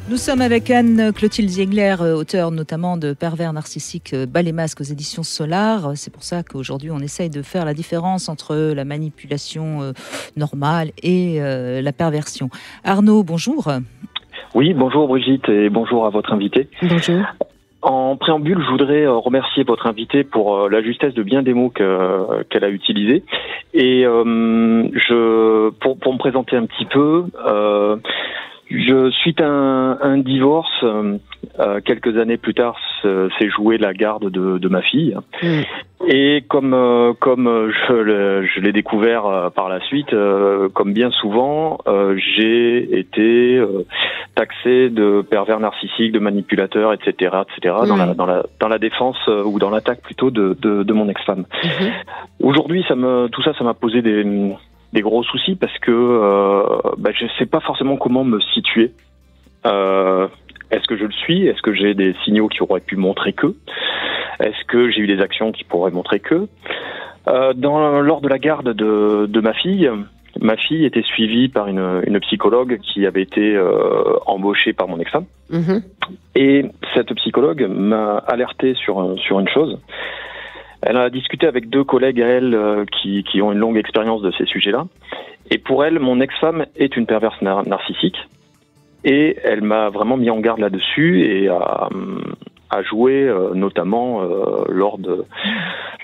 Nous sommes avec Anne-Clotilde Ziegler, auteure notamment de Pervers narcissique, Bas les masques aux éditions Solar. C'est pour ça qu'aujourd'hui on essaye de faire la différence entre la manipulation normale et la perversion. Arnaud, bonjour. Oui, bonjour Brigitte et bonjour à votre invité. Bonjour. En préambule, je voudrais remercier votre invité pour la justesse de bien des mots qu'elle a utilisés. Et pour me présenter un petit peu, suite à un divorce, quelques années plus tard, s'est joué la garde de ma fille. Et comme je l'ai découvert par la suite, comme bien souvent, j'ai été taxé de pervers narcissique, de manipulateur, etc., dans la défense ou dans l'attaque plutôt de mon ex-femme. Aujourd'hui, tout ça m'a posé des gros soucis parce que je sais pas forcément comment me situer. Est-ce que je le suis? Est-ce que j'ai des signaux qui auraient pu montrer que? Est-ce que j'ai eu des actions qui pourraient montrer que? Lors de la garde de ma fille était suivie par une psychologue qui avait été embauchée par mon ex-femme. Et cette psychologue m'a alerté sur une chose. Elle a discuté avec deux collègues à elle qui ont une longue expérience de ces sujets-là. Et pour elle, mon ex-femme est une perverse narcissique. Et elle m'a vraiment mis en garde là-dessus et a joué notamment lors de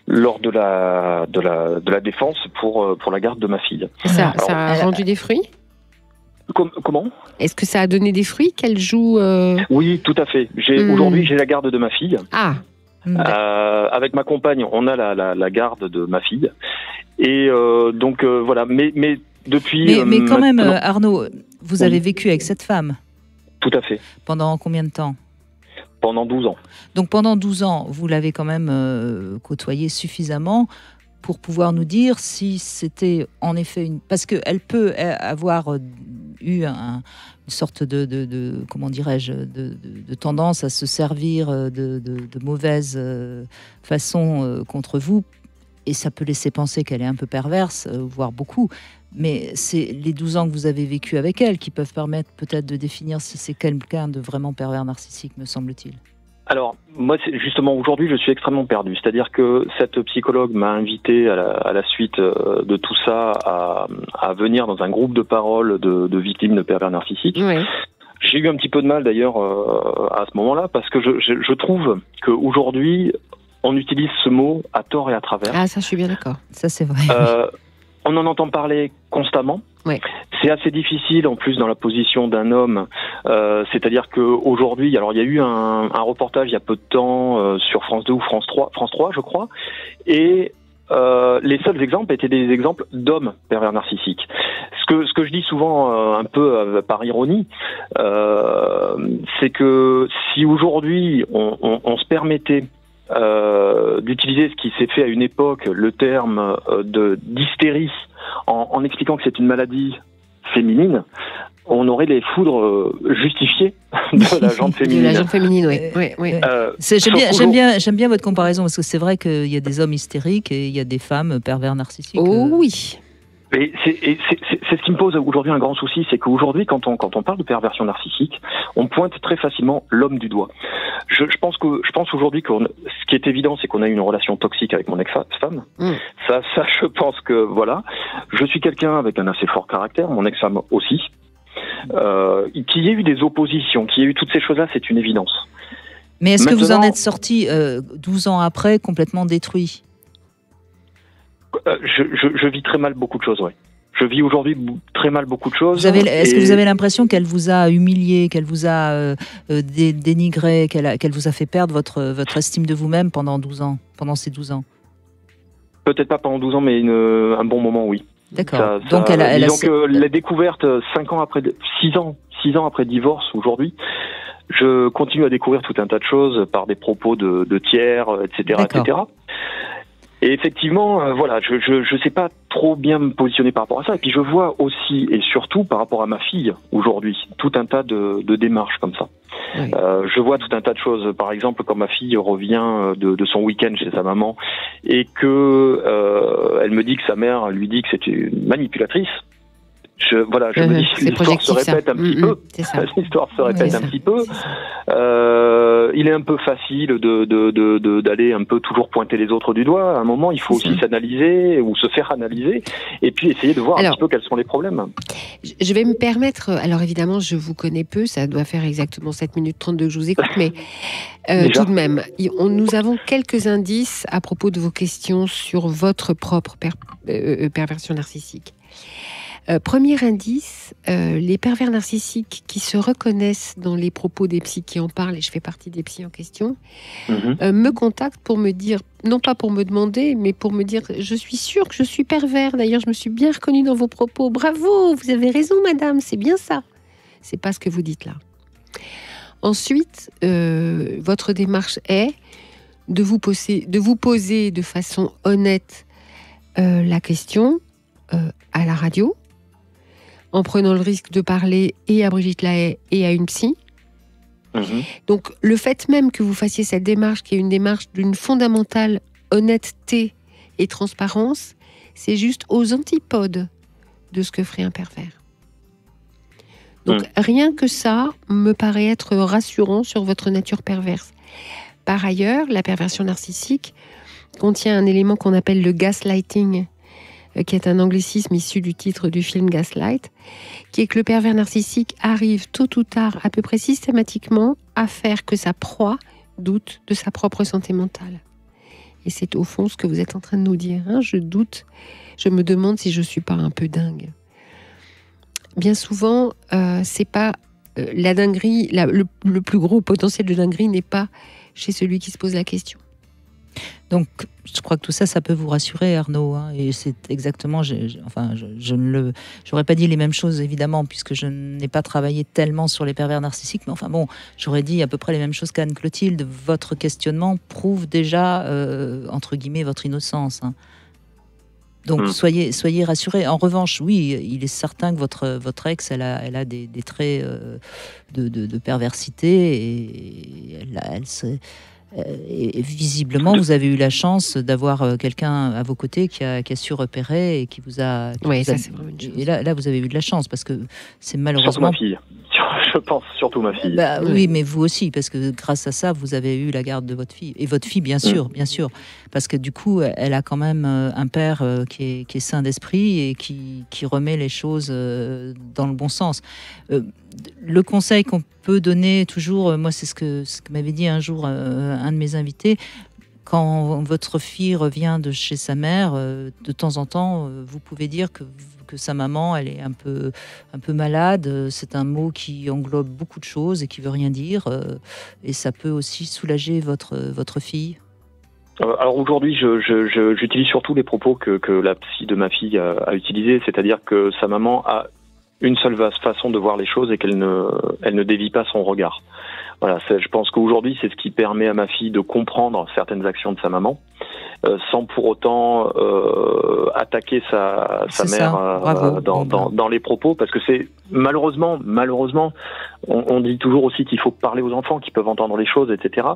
la défense pour la garde de ma fille. Ça a rendu des fruits? Comment? Est-ce que ça a donné des fruits qu'elle joue Oui, tout à fait. Aujourd'hui, j'ai la garde de ma fille. Ah. Avec ma compagne, on a la garde de ma fille. Et donc voilà. Mais depuis. Mais quand même, Arnaud, vous avez vécu avec cette femme. Tout à fait. Pendant combien de temps? Pendant 12 ans. Donc pendant 12 ans, vous l'avez quand même côtoyé suffisamment pour pouvoir nous dire si c'était en effet une... Parce qu'elle peut avoir eu une sorte de comment dirais-je, de tendance à se servir de mauvaise façon contre vous. Et ça peut laisser penser qu'elle est un peu perverse, voire beaucoup. Mais c'est les 12 ans que vous avez vécu avec elle qui peuvent permettre peut-être de définir si c'est quelqu'un de vraiment pervers narcissique, me semble-t-il. Alors, moi, justement, aujourd'hui, je suis extrêmement perdu. C'est-à-dire que cette psychologue m'a invité à la suite de tout ça à venir dans un groupe de parole de victimes de pervers narcissiques. Oui. J'ai eu un petit peu de mal, d'ailleurs, à ce moment-là, parce que je trouve qu'aujourd'hui, on utilise ce mot à tort et à travers. Ah, ça, je suis bien d'accord. Ça, c'est vrai. On en entend parler constamment. Oui. C'est assez difficile, en plus, dans la position d'un homme. C'est-à-dire qu'aujourd'hui, alors il y a eu un reportage il y a peu de temps sur France 2 ou France 3, je crois, et les seuls exemples étaient des exemples d'hommes pervers narcissiques. Ce que je dis souvent un peu par ironie, c'est que si aujourd'hui on se permettait d'utiliser ce qui s'est fait à une époque, le terme d'hystérie, en expliquant que c'est une maladie féminine, on aurait les foudres justifiées de la jante féminine. De la jante féminine, oui. J'aime bien votre comparaison, parce que c'est vrai qu'il y a des hommes hystériques et il y a des femmes pervers narcissiques. Oh oui. Et c'est ce qui me pose aujourd'hui un grand souci, c'est qu'aujourd'hui, quand on parle de perversion narcissique, on pointe très facilement l'homme du doigt. Je pense aujourd'hui que ce qui est évident, c'est qu'on a eu une relation toxique avec mon ex-femme. Ça, je pense que voilà. Je suis quelqu'un avec un assez fort caractère, mon ex-femme aussi. Qu'il y ait eu des oppositions, qu'il y ait eu toutes ces choses-là, c'est une évidence. Mais est-ce que vous en êtes sorti 12 ans après complètement détruit? Je vis très mal beaucoup de choses, oui. Je vis aujourd'hui très mal beaucoup de choses. Est-ce que vous avez l'impression qu'elle vous a humilié, qu'elle vous a dénigré, qu'elle vous a fait perdre votre estime de vous-même pendant 12 ans, pendant ces 12 ans? Peut-être pas pendant 12 ans, mais un bon moment, oui. D'accord. Donc disons que la découverte 6 ans après divorce aujourd'hui, je continue à découvrir tout un tas de choses par des propos de tiers, etc., etc. Et effectivement, voilà, je sais pas trop bien me positionner par rapport à ça. Et puis je vois aussi et surtout par rapport à ma fille aujourd'hui tout un tas de démarches comme ça. Oui. Je vois tout un tas de choses. Par exemple, quand ma fille revient de son week-end chez sa maman et que elle me dit que sa mère lui dit que c'est une manipulatrice, je me dis que l'histoire se répète un petit peu. L'histoire se répète un petit peu. Il est un peu facile d'aller un peu toujours pointer les autres du doigt. À un moment, il faut aussi s'analyser ou se faire analyser et puis essayer de voir un petit peu quels sont les problèmes. Je vais me permettre, alors évidemment, je vous connais peu, ça doit faire exactement 7 minutes 32 que je vous écoute, mais tout de même, nous avons quelques indices à propos de vos questions sur votre propre perversion narcissique. Premier indice, les pervers narcissiques qui se reconnaissent dans les propos des psys qui en parlent, et je fais partie des psys en question, me contactent pour me dire, non pas pour me demander, mais pour me dire, je suis sûre que je suis pervers, d'ailleurs je me suis bien reconnue dans vos propos, bravo, vous avez raison madame, c'est bien ça. C'est pas ce que vous dites là. Ensuite, votre démarche est de vous poser de façon honnête la question à la radio, en prenant le risque de parler et à Brigitte Lahaie et à une psy. Donc, le fait même que vous fassiez cette démarche, qui est une démarche d'une fondamentale honnêteté et transparence, c'est juste aux antipodes de ce que ferait un pervers. Donc, rien que ça me paraît être rassurant sur votre nature perverse. Par ailleurs, la perversion narcissique contient un élément qu'on appelle le gaslighting, qui est un anglicisme issu du titre du film Gaslight, qui est que le pervers narcissique arrive tôt ou tard, à peu près systématiquement, à faire que sa proie doute de sa propre santé mentale. Et c'est au fond ce que vous êtes en train de nous dire. Hein. Je doute, je me demande si je ne suis pas un peu dingue. Bien souvent, c'est pas la dinguerie, le plus gros potentiel de dinguerie n'est pas chez celui qui se pose la question. Donc, je crois que tout ça, ça peut vous rassurer, Arnaud. Hein, et c'est exactement... j'aurais pas dit les mêmes choses, évidemment, puisque je n'ai pas travaillé tellement sur les pervers narcissiques. Mais enfin bon, j'aurais dit à peu près les mêmes choses qu'Anne-Clotilde. Votre questionnement prouve déjà, entre guillemets, votre innocence. Hein. Donc, soyez rassurés. En revanche, oui, il est certain que votre ex, elle a des traits de perversité et et visiblement, vous avez eu la chance d'avoir quelqu'un à vos côtés qui a su repérer et qui vous a... c'est vraiment une chose. Et là, vous avez eu de la chance parce que c'est malheureusement... Surtout ma fille. Je pense surtout ma fille. Oui, mais vous aussi, parce que grâce à ça, vous avez eu la garde de votre fille. Et votre fille, bien sûr. Parce que du coup, elle a quand même un père qui est sain d'esprit et qui remet les choses dans le bon sens. Le conseil qu'on peut donner toujours, moi c'est ce que m'avait dit un jour un de mes invités, quand votre fille revient de chez sa mère, de temps en temps, vous pouvez dire que sa maman, elle est un peu malade. C'est un mot qui englobe beaucoup de choses et qui veut rien dire. Et ça peut aussi soulager votre fille. Alors aujourd'hui, j'utilise surtout les propos que la psy de ma fille a utilisés, c'est-à-dire que sa maman a une seule façon de voir les choses et qu'elle ne dévie pas son regard. Voilà, je pense qu'aujourd'hui, c'est ce qui permet à ma fille de comprendre certaines actions de sa maman, sans pour autant attaquer sa mère dans les propos, parce que c'est malheureusement, on dit toujours aussi qu'il faut parler aux enfants qui peuvent entendre les choses, etc.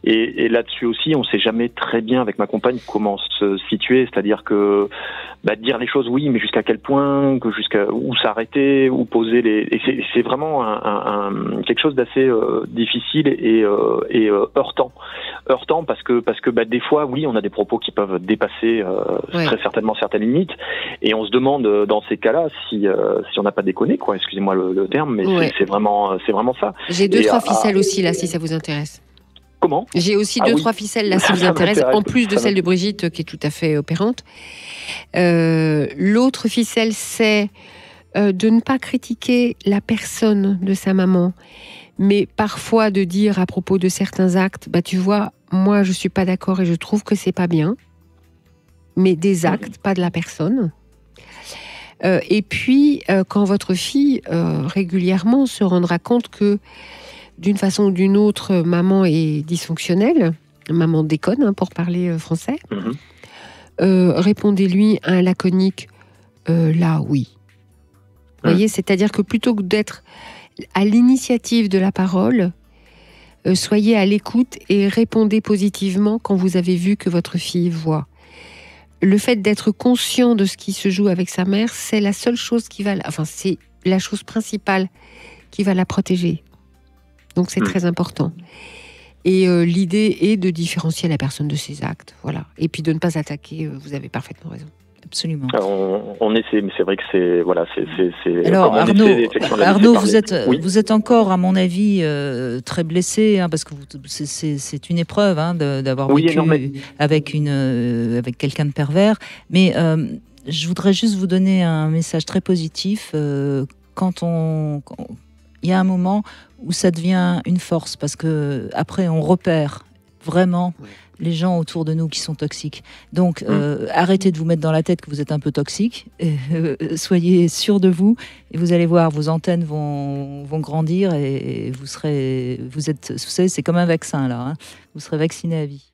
Et là-dessus aussi, on ne sait jamais très bien avec ma compagne comment se situer, c'est-à-dire que dire les choses, oui, mais jusqu'à quel point, jusqu'à où s'arrêter, où poser les... Et c'est vraiment quelque chose d'assez difficile et heurtant parce que des fois, oui, on a des propos qui peuvent dépasser très certainement certaines limites, et on se demande dans ces cas-là si on n'a pas déconné, quoi. Excusez-moi le terme, mais c'est vraiment ça. J'ai 2-3 ficelles aussi là, si ça vous intéresse. Comment ? J'ai aussi 2-3 ficelles là, si vous intéresse, en plus de celle de Brigitte qui est tout à fait opérante. L'autre ficelle, c'est de ne pas critiquer la personne de sa maman, mais parfois de dire à propos de certains actes, tu vois, moi je suis pas d'accord et je trouve que c'est pas bien, mais des actes, pas de la personne. Et puis, quand votre fille régulièrement se rendra compte que d'une façon ou d'une autre, maman est dysfonctionnelle, maman déconne, pour parler français, répondez-lui un laconique là, oui. Vous voyez, c'est-à-dire que plutôt que d'être à l'initiative de la parole, soyez à l'écoute et répondez positivement quand vous avez vu que votre fille voit. le fait d'être conscient de ce qui se joue avec sa mère, c'est la seule chose qui va, enfin c'est la chose principale qui va la protéger. Donc c'est très important. Et l'idée est de différencier la personne de ses actes, voilà. Et puis de ne pas attaquer. Vous avez parfaitement raison. Absolument. On essaie, mais c'est vrai que c'est voilà, c'est. Alors Arnaud, vous êtes encore, à mon avis, très blessé, hein, parce que c'est une épreuve hein, d'avoir vécu avec quelqu'un de pervers. Mais je voudrais juste vous donner un message très positif. Quand il y a un moment où ça devient une force, parce que après on repère vraiment les gens autour de nous qui sont toxiques. Donc, arrêtez de vous mettre dans la tête que vous êtes un peu toxique. Soyez sûr de vous et vous allez voir, vos antennes vont grandir et vous savez, c'est comme un vaccin là. Hein. Vous serez vacciné à vie.